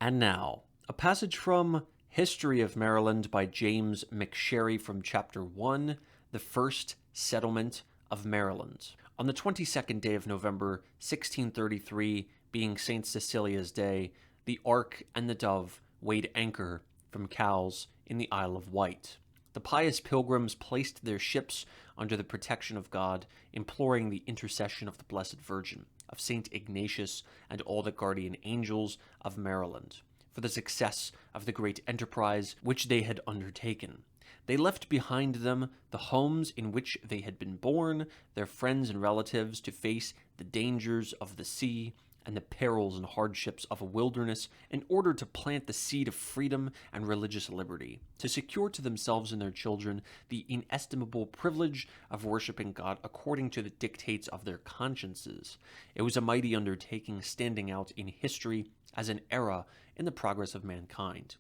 And now, a passage from History of Maryland by James McSherry from Chapter 1, The First Settlement of Maryland. On the 22nd day of November, 1633, being St. Cecilia's Day, the Ark and the Dove weighed anchor from Cowes in the Isle of Wight. The pious pilgrims placed their ships under the protection of God, imploring the intercession of the Blessed Virgin, of St. Ignatius, and all the guardian angels of Maryland, for the success of the great enterprise which they had undertaken. They left behind them the homes in which they had been born, their friends and relatives, to face the dangers of the sea and the perils and hardships of a wilderness in order to plant the seed of freedom and religious liberty, to secure to themselves and their children the inestimable privilege of worshiping God according to the dictates of their consciences. It was a mighty undertaking, standing out in history as an era in the progress of mankind.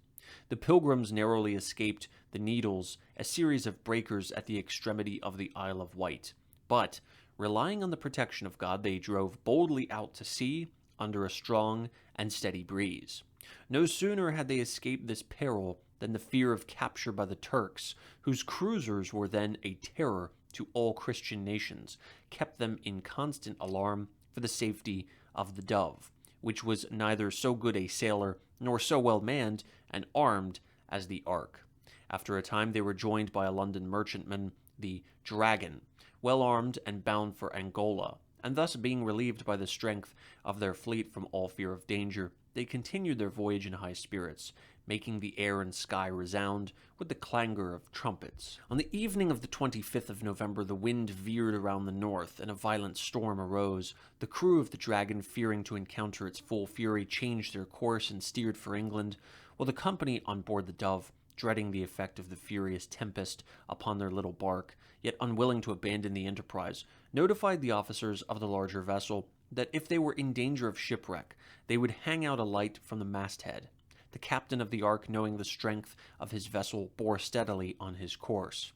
The pilgrims narrowly escaped the Needles, a series of breakers at the extremity of the Isle of Wight, but relying on the protection of God, they drove boldly out to sea under a strong and steady breeze. No sooner had they escaped this peril than the fear of capture by the Turks, whose cruisers were then a terror to all Christian nations, kept them in constant alarm for the safety of the Dove, which was neither so good a sailor nor so well manned and armed as the Ark. After a time they were joined by a London merchantman, the Dragon, well armed and bound for Angola, and thus being relieved by the strength of their fleet from all fear of danger, they continued their voyage in high spirits, making the air and sky resound with the clangor of trumpets. On the evening of the 25th of November, the wind veered around the north, and a violent storm arose. The crew of the Dragon, fearing to encounter its full fury, changed their course and steered for England, while the company on board the Dove, dreading the effect of the furious tempest upon their little bark, yet unwilling to abandon the enterprise, notified the officers of the larger vessel that if they were in danger of shipwreck, they would hang out a light from the masthead. The captain of the Ark, knowing the strength of his vessel, bore steadily on his course.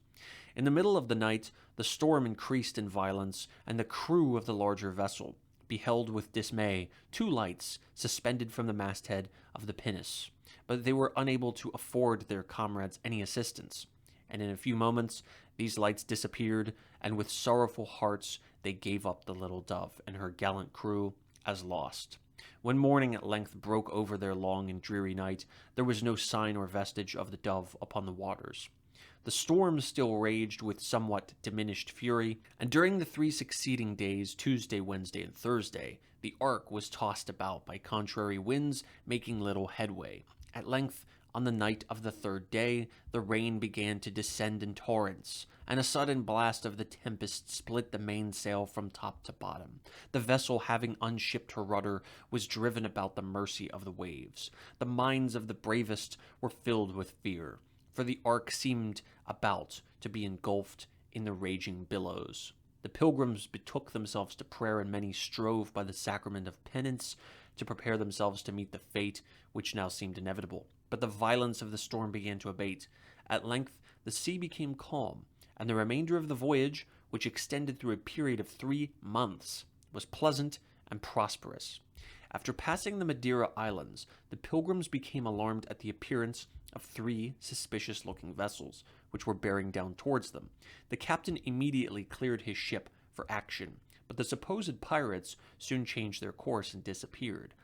In the middle of the night, the storm increased in violence, and the crew of the larger vessel beheld with dismay two lights suspended from the masthead of the pinnace, but they were unable to afford their comrades any assistance, and in a few moments these lights disappeared, and with sorrowful hearts they gave up the little Dove and her gallant crew as lost. When morning at length broke over their long and dreary night, there was no sign or vestige of the Dove upon the waters. The storm still raged with somewhat diminished fury, and during the 3 succeeding days, Tuesday, Wednesday, and Thursday, the Ark was tossed about by contrary winds, making little headway. At length, on the night of the 3rd day, the rain began to descend in torrents, and a sudden blast of the tempest split the mainsail from top to bottom. The vessel, having unshipped her rudder, was driven about the mercy of the waves. The minds of the bravest were filled with fear, for the Ark seemed about to be engulfed in the raging billows. The pilgrims betook themselves to prayer, and many strove by the sacrament of penance to prepare themselves to meet the fate which now seemed inevitable. But the violence of the storm began to abate. At length the sea became calm, and the remainder of the voyage, which extended through a period of 3 months, was pleasant and prosperous. After passing the Madeira Islands, the pilgrims became alarmed at the appearance of 3 suspicious-looking vessels, which were bearing down towards them. The captain immediately cleared his ship for action, but the supposed pirates soon changed their course and disappeared.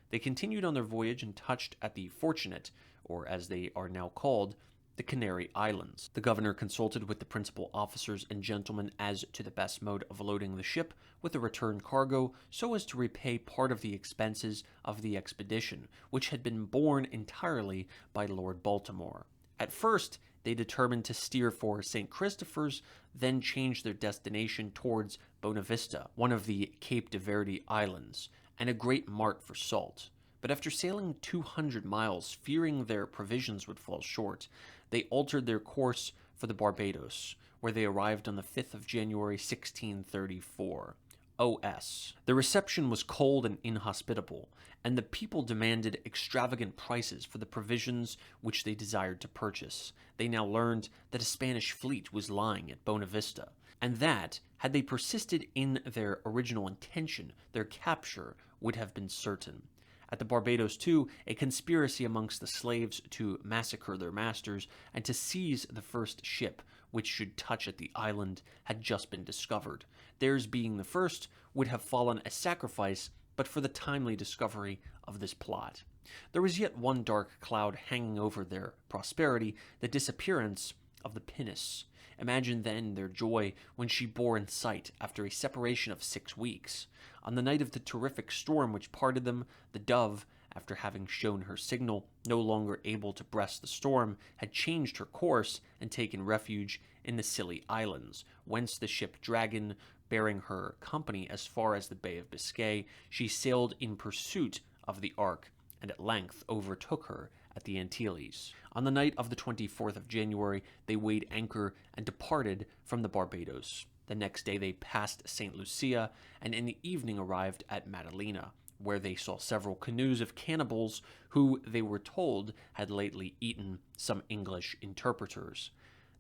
They continued on their voyage and touched at the Fortunate, or as they are now called, the Canary Islands. The governor consulted with the principal officers and gentlemen as to the best mode of loading the ship with the return cargo, so as to repay part of the expenses of the expedition, which had been borne entirely by Lord Baltimore. At first, they determined to steer for St. Christopher's, then changed their destination towards Bonavista, one of the Cape de Verde Islands, and a great mart for salt. But after sailing 200 miles, fearing their provisions would fall short, they altered their course for the Barbados, where they arrived on the 5th of January 1634. O.S. The reception was cold and inhospitable, and the people demanded extravagant prices for the provisions which they desired to purchase. They now learned that a Spanish fleet was lying at Bonavista, and that, had they persisted in their original intention, their capture would have been certain. At the Barbados, too, a conspiracy amongst the slaves to massacre their masters and to seize the first ship which should touch at the island had just been discovered. Theirs being the first would have fallen a sacrifice but for the timely discovery of this plot. There was yet one dark cloud hanging over their prosperity, the disappearance of the pinnace. Imagine then their joy when she bore in sight after a separation of 6 weeks. On the night of the terrific storm which parted them, the Dove, after having shown her signal, no longer able to breast the storm, had changed her course and taken refuge in the Scilly Islands, whence the ship Dragon, bearing her company as far as the Bay of Biscay, she sailed in pursuit of the Ark, and at length overtook her at the Antilles. On the night of the 24th of January, they weighed anchor and departed from the Barbados. The next day they passed St. Lucia, and in the evening arrived at Madalena, where they saw several canoes of cannibals who, they were told, had lately eaten some English interpreters.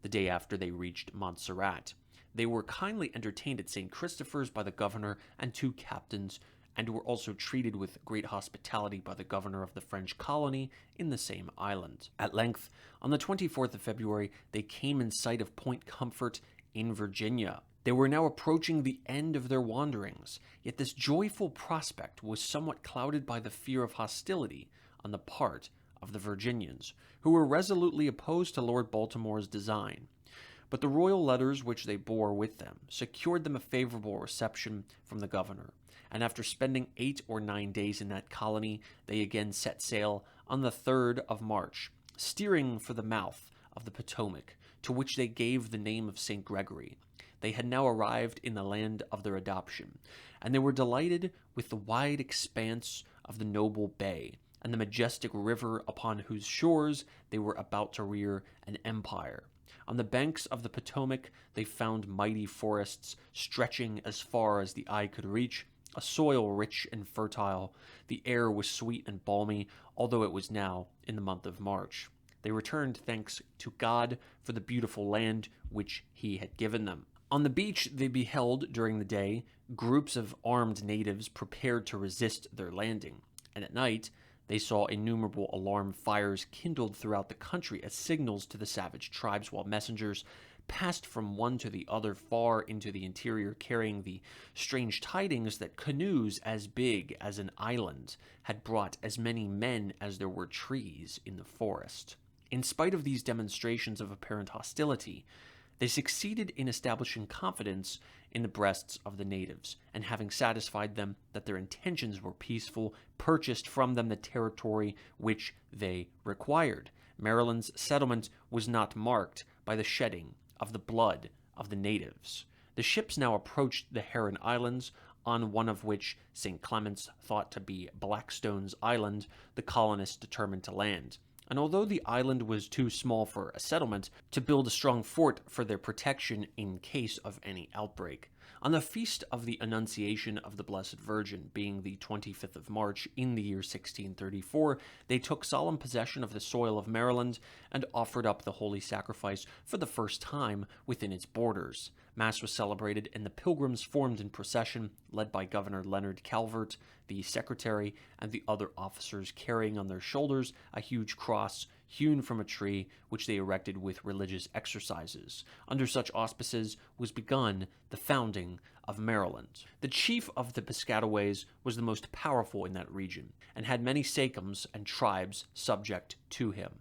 The day after they reached Montserrat. They were kindly entertained at St. Christopher's by the governor and 2 captains, and were also treated with great hospitality by the governor of the French colony in the same island. At length, on the 24th of February, they came in sight of Point Comfort in Virginia. They were now approaching the end of their wanderings, yet this joyful prospect was somewhat clouded by the fear of hostility on the part of the Virginians, who were resolutely opposed to Lord Baltimore's design. But the royal letters which they bore with them secured them a favorable reception from the governor, and after spending 8 or 9 days in that colony, they again set sail on the 3rd of March, steering for the mouth of the Potomac, to which they gave the name of St. Gregory. They had now arrived in the land of their adoption, and they were delighted with the wide expanse of the noble bay, and the majestic river upon whose shores they were about to rear an empire. On the banks of the Potomac they found mighty forests stretching as far as the eye could reach, a soil rich and fertile. The air was sweet and balmy, although it was now in the month of March. They returned thanks to God for the beautiful land which he had given them. On the beach they beheld during the day groups of armed natives prepared to resist their landing, and at night they saw innumerable alarm fires kindled throughout the country as signals to the savage tribes, while messengers passed from one to the other far into the interior, carrying the strange tidings that canoes as big as an island had brought as many men as there were trees in the forest. In spite of these demonstrations of apparent hostility, they succeeded in establishing confidence in the breasts of the natives, and having satisfied them that their intentions were peaceful, purchased from them the territory which they required. Maryland's settlement was not marked by the shedding of the blood of the natives. The ships now approached the Heron Islands, on one of which St. Clement's thought to be Blackstone's Island, the colonists determined to land. And although the island was too small for a settlement, to build a strong fort for their protection in case of any outbreak. On the feast of the Annunciation of the Blessed Virgin, being the 25th of March in the year 1634, they took solemn possession of the soil of Maryland and offered up the holy sacrifice for the first time within its borders. Mass was celebrated, and the pilgrims formed in procession, led by Governor Leonard Calvert, the secretary, and the other officers, carrying on their shoulders a huge cross hewn from a tree, which they erected with religious exercises. Under such auspices was begun the founding of Maryland. The chief of the Piscataways was the most powerful in that region, and had many sachems and tribes subject to him.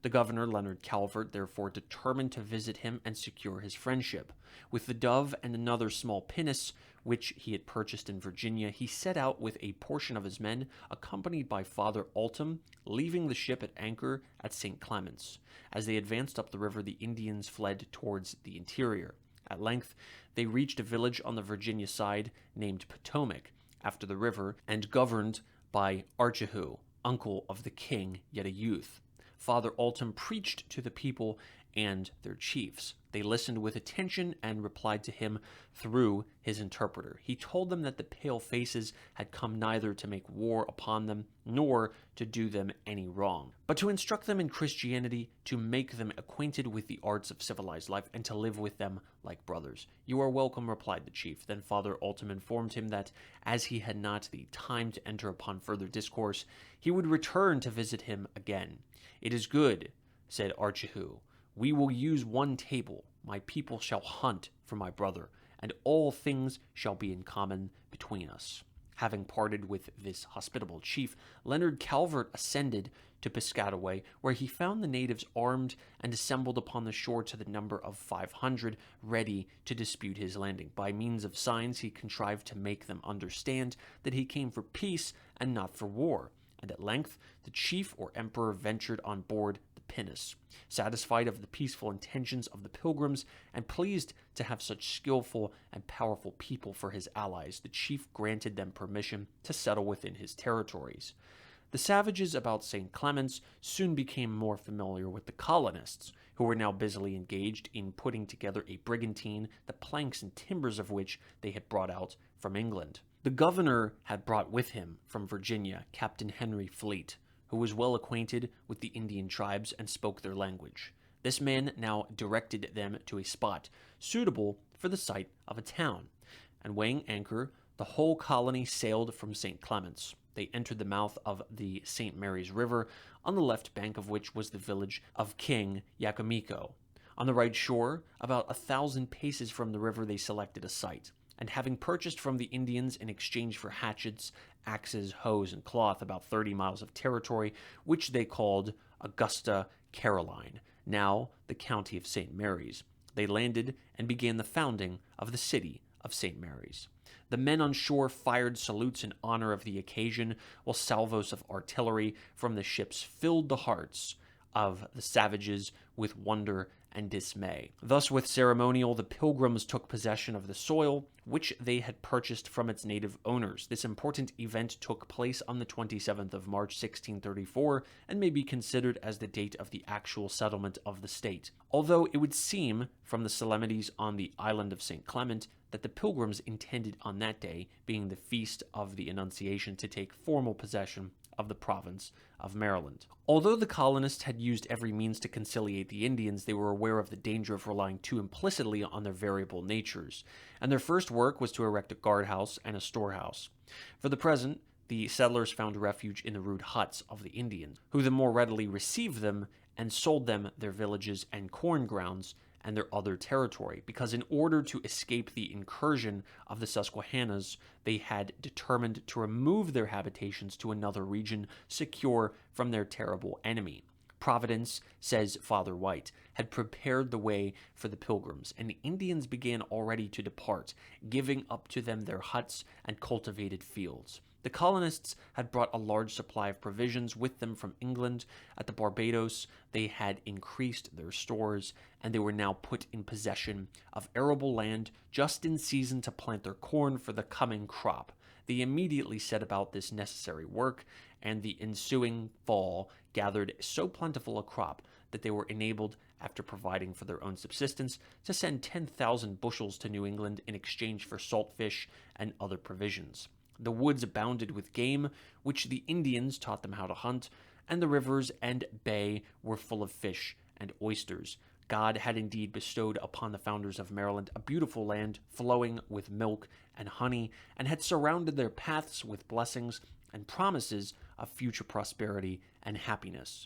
The governor, Leonard Calvert, therefore determined to visit him and secure his friendship. With the Dove and another small pinnace, which he had purchased in Virginia, he set out with a portion of his men, accompanied by Father Altum, leaving the ship at anchor at St. Clement's. As they advanced up the river, the Indians fled towards the interior. At length, they reached a village on the Virginia side named Potomac, after the river, and governed by Archihoo, uncle of the king, yet a youth. Father Altum preached to the people and their chiefs. They listened with attention and replied to him through his interpreter. He told them that the pale faces had come neither to make war upon them nor to do them any wrong, but to instruct them in Christianity, to make them acquainted with the arts of civilized life, and to live with them like brothers. "You are welcome," replied the chief. Then Father Ultim informed him that, as he had not the time to enter upon further discourse, he would return to visit him again. "It is good," said Archihu. "We will use one table. My people shall hunt for my brother, and all things shall be in common between us." Having parted with this hospitable chief, Leonard Calvert ascended to Piscataway, where he found the natives armed and assembled upon the shore to the number of 500, ready to dispute his landing. By means of signs, he contrived to make them understand that he came for peace and not for war, and at length the chief or emperor ventured on board the pinnace. Satisfied of the peaceful intentions of the pilgrims, and pleased to have such skillful and powerful people for his allies, the chief granted them permission to settle within his territories. The savages about St. Clement's soon became more familiar with the colonists, who were now busily engaged in putting together a brigantine, the planks and timbers of which they had brought out from England. The governor had brought with him from Virginia Captain Henry Fleet, who was well acquainted with the Indian tribes and spoke their language. This man now directed them to a spot suitable for the site of a town, and weighing anchor, the whole colony sailed from St. Clement's. They entered the mouth of the St. Mary's River, on the left bank of which was the village of King Yacomico. On the right shore, about 1,000 paces from the river, they selected a site, and having purchased from the Indians in exchange for hatchets, axes, hoes, and cloth about 30 miles of territory, which they called Augusta Caroline, now the county of St. Mary's, they landed and began the founding of the city of St. Mary's. The men on shore fired salutes in honor of the occasion, while salvos of artillery from the ships filled the hearts of the savages with wonder and dismay. Thus, with ceremonial, the pilgrims took possession of the soil, which they had purchased from its native owners. This important event took place on the 27th of March, 1634, and may be considered as the date of the actual settlement of the state. Although it would seem, from the solemnities on the island of St. Clement, that the pilgrims intended on that day, being the feast of the Annunciation, to take formal possession of the province of Maryland. Although the colonists had used every means to conciliate the Indians, they were aware of the danger of relying too implicitly on their variable natures, and their first work was to erect a guardhouse and a storehouse. For the present, the settlers found refuge in the rude huts of the Indians, who the more readily received them and sold them their villages and corn grounds and their other territory, because in order to escape the incursion of the Susquehannahs, they had determined to remove their habitations to another region secure from their terrible enemy. Providence, says Father White, had prepared the way for the pilgrims, and the Indians began already to depart, giving up to them their huts and cultivated fields. The colonists had brought a large supply of provisions with them from England. At the Barbados, they had increased their stores, and they were now put in possession of arable land just in season to plant their corn for the coming crop. They immediately set about this necessary work, and the ensuing fall gathered so plentiful a crop that they were enabled, after providing for their own subsistence, to send 10,000 bushels to New England in exchange for salt fish and other provisions. The woods abounded with game, which the Indians taught them how to hunt, and the rivers and bay were full of fish and oysters. God had indeed bestowed upon the founders of Maryland a beautiful land flowing with milk and honey, and had surrounded their paths with blessings and promises of future prosperity and happiness.